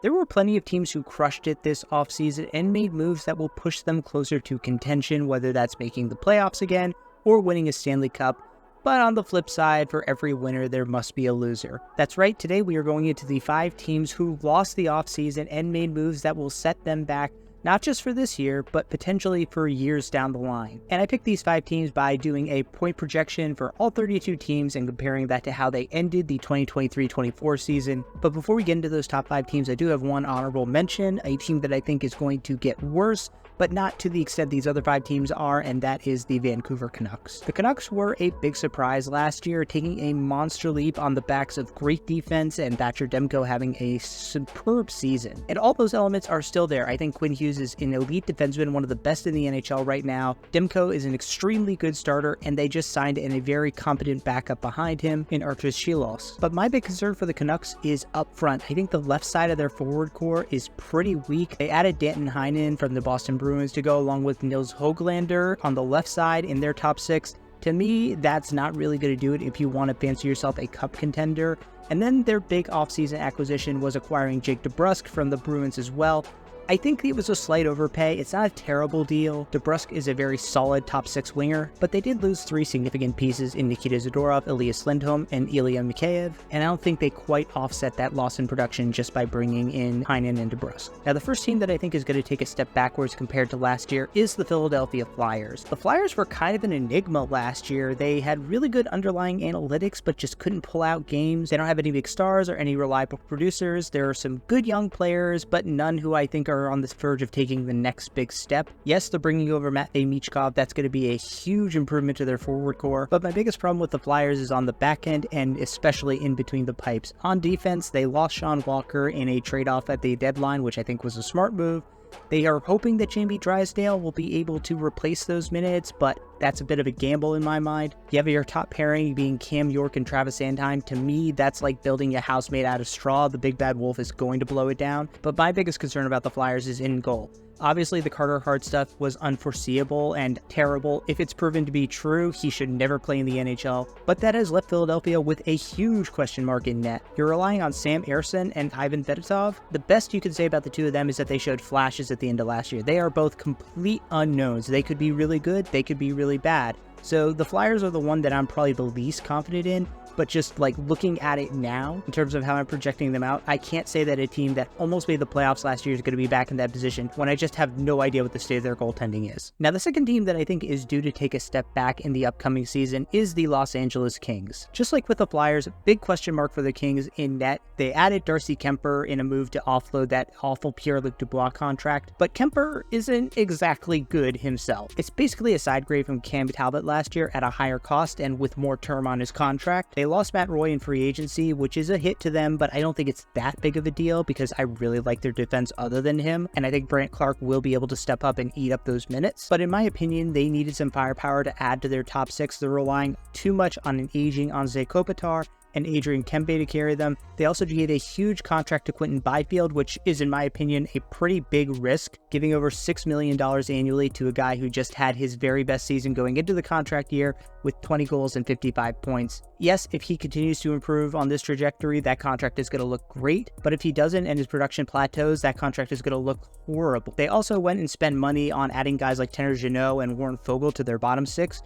There were plenty of teams who crushed it this offseason and made moves that will push them closer to contention, whether that's making the playoffs again or winning a Stanley Cup. But on the flip side, for every winner, there must be a loser. That's right, today we are going into the 5 teams who lost the offseason and made moves that will set them back, not just for this year, but potentially for years down the line. And I picked these 5 teams by doing a point projection for all 32 teams and comparing that to how they ended the 2023-24 season. But before we get into those top 5 teams, I do have one honorable mention, a team that I think is going to get worse, but not to the extent these other 5 teams are, and that is the Vancouver Canucks. The Canucks were a big surprise last year, taking a monster leap on the backs of great defense and Thatcher Demko having a superb season. And all those elements are still there. I think Quinn Hughes is an elite defenseman, one of the best in the NHL right now. Demko is an extremely good starter, and they just signed in a very competent backup behind him in Arturs Silovs. But my big concern for the Canucks is up front. I think the left side of their forward core is pretty weak. They added Danton Heinen from the Boston Bruins to go along with Nils Höglander on the left side in their top 6. To me, that's not really going to do it if you want to fancy yourself a cup contender. And then their big offseason acquisition was acquiring Jake DeBrusk from the Bruins as well. I think it was a slight overpay. It's not a terrible deal. DeBrusk is a very solid top 6 winger, but they did lose 3 significant pieces in Nikita Zadorov, Elias Lindholm, and Ilya Mikheyev, and I don't think they quite offset that loss in production just by bringing in Heinen and DeBrusk. Now, the first team that I think is going to take a step backwards compared to last year is the Philadelphia Flyers. The Flyers were kind of an enigma last year. They had really good underlying analytics, but just couldn't pull out games. They don't have any big stars or any reliable producers. There are some good young players, but none who I think are on this verge of taking the next big step. Yes, they're bringing over Matvei Michkov. That's going to be a huge improvement to their forward core, but my biggest problem with the Flyers is on the back end and especially in between the pipes. On defense, they lost Sean Walker in a trade-off at the deadline, which I think was a smart move. They are hoping that Jamie Drysdale will be able to replace those minutes, but that's a bit of a gamble in my mind. You have your top pairing being Cam York and Travis Sanheim. To me, that's like building a house made out of straw. The big bad wolf is going to blow it down. But my biggest concern about the Flyers is in goal. Obviously, the Carter Hart stuff was unforeseeable and terrible. If it's proven to be true, he should never play in the NHL. But that has left Philadelphia with a huge question mark in net. You're relying on Sam Ersson and Ivan Fedotov. The best you can say about the two of them is that they showed flashes at the end of last year. They are both complete unknowns. They could be really good, they could be really bad. So the Flyers are the one that I'm probably the least confident in. But just like looking at it now, in terms of how I'm projecting them out, I can't say that a team that almost made the playoffs last year is going to be back in that position when I just have no idea what the state of their goaltending is. Now, the second team that I think is due to take a step back in the upcoming season is the Los Angeles Kings. Just like with the Flyers, big question mark for the Kings in net. They added Darcy Kemper in a move to offload that awful Pierre-Luc Dubois contract, but Kemper isn't exactly good himself. It's basically a side grade from Cam Talbot last year at a higher cost and with more term on his contract. They lost Matt Roy in free agency, which is a hit to them, but I don't think it's that big of a deal because I really like their defense other than him, and I think Brandt Clark will be able to step up and eat up those minutes. But in my opinion, they needed some firepower to add to their top 6. They're relying too much on an aging Anze Kopitar and Adrian Kempe to carry them. They also gave a huge contract to Quinton Byfield, which is, in my opinion, a pretty big risk, giving over $6 million annually to a guy who just had his very best season going into the contract year with 20 goals and 55 points. Yes, if he continues to improve on this trajectory, that contract is going to look great, but if he doesn't and his production plateaus, that contract is going to look horrible. They also went and spent money on adding guys like Tanner Jeannot and Warren Foegele to their bottom 6.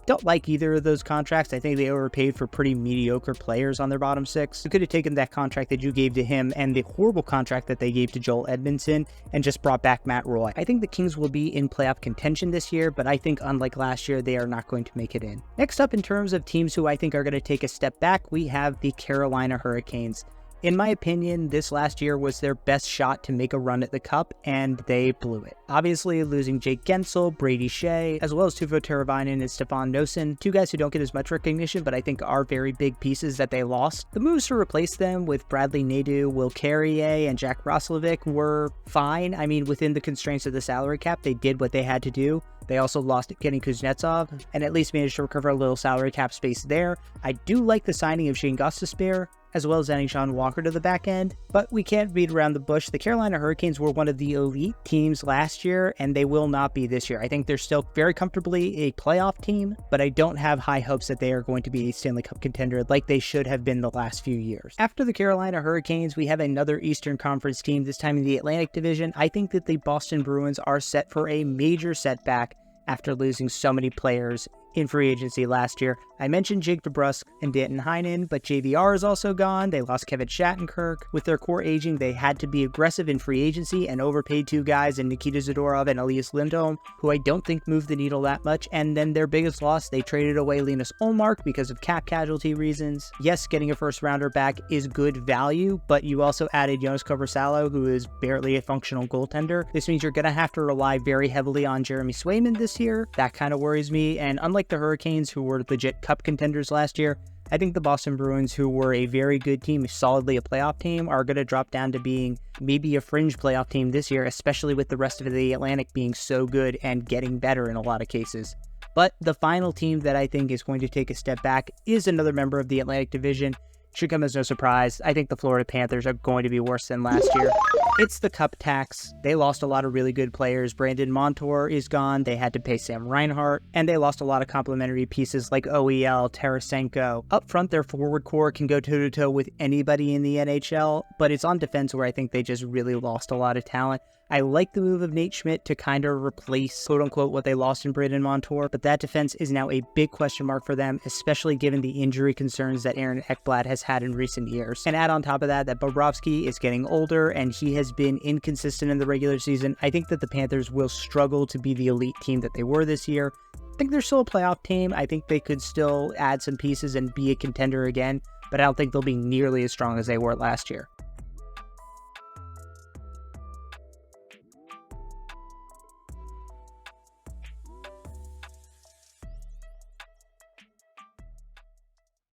Don't like either of those contracts. I think they overpaid for pretty mediocre players on their bottom 6. You could have taken that contract that you gave to him and the horrible contract that they gave to Joel Edmondson and just brought back Matt Roy. I think the Kings will be in playoff contention this year, but I think unlike last year, they are not going to make it in. Next up, in terms of teams who I think are going to take a step back, we have the Carolina Hurricanes. In my opinion, this last year was their best shot to make a run at the Cup, and they blew it. Obviously, losing Jake Gensel, Brady Shea, as well as Teuvo Teravainen and Stefan Noesen, two guys who don't get as much recognition, but I think are very big pieces that they lost. The moves to replace them with Bradley Nadeau, Will Carrier, and Jack Roslovic were fine. I mean, within the constraints of the salary cap, they did what they had to do. They also lost Kenny Kuznetsov and at least managed to recover a little salary cap space there. I do like the signing of Shane Gostisbehere, as well as adding Sean Walker to the back end, but we can't beat around the bush. The Carolina Hurricanes were one of the elite teams last year, and they will not be this year. I think they're still very comfortably a playoff team, but I don't have high hopes that they are going to be a Stanley Cup contender like they should have been the last few years. After the Carolina Hurricanes, we have another Eastern Conference team, this time in the Atlantic Division. I think that the Boston Bruins are set for a major setback after losing so many players in free agency last year. I mentioned Jake DeBrusk and Danton Heinen, but JVR is also gone. They lost Kevin Shattenkirk. With their core aging, they had to be aggressive in free agency and overpaid two guys in Nikita Zadorov and Elias Lindholm, who I don't think moved the needle that much. And then their biggest loss, they traded away Linus Ullmark because of cap casualty reasons. Yes, getting a first rounder back is good value, but you also added Jonas Kobrasalo, who is barely a functional goaltender. This means you're going to have to rely very heavily on Jeremy Swayman this year. That kind of worries me. And unlike the Hurricanes, who were legit cup contenders last year, I think the Boston Bruins, who were a very good team, solidly a playoff team, are going to drop down to being maybe a fringe playoff team this year, especially with the rest of the Atlantic being so good and getting better in a lot of cases. But the final team that I think is going to take a step back is another member of the Atlantic Division. Should come as no surprise. I think the Florida Panthers are going to be worse than last year. It's the cup tax. They lost a lot of really good players. Brandon Montour is gone. They had to pay Sam Reinhart, and they lost a lot of complementary pieces like OEL, Tarasenko. Up front, their forward core can go toe-to-toe with anybody in the NHL, but it's on defense where I think they just really lost a lot of talent. I like the move of Nate Schmidt to kind of replace, quote-unquote, what they lost in Brandon Montour, but that defense is now a big question mark for them, especially given the injury concerns that Aaron Ekblad has had in recent years. And add on top of that Bobrovsky is getting older, and he has been inconsistent in the regular season. I think that the Panthers will struggle to be the elite team that they were this year. I think they're still a playoff team. I think they could still add some pieces and be a contender again, but I don't think they'll be nearly as strong as they were last year.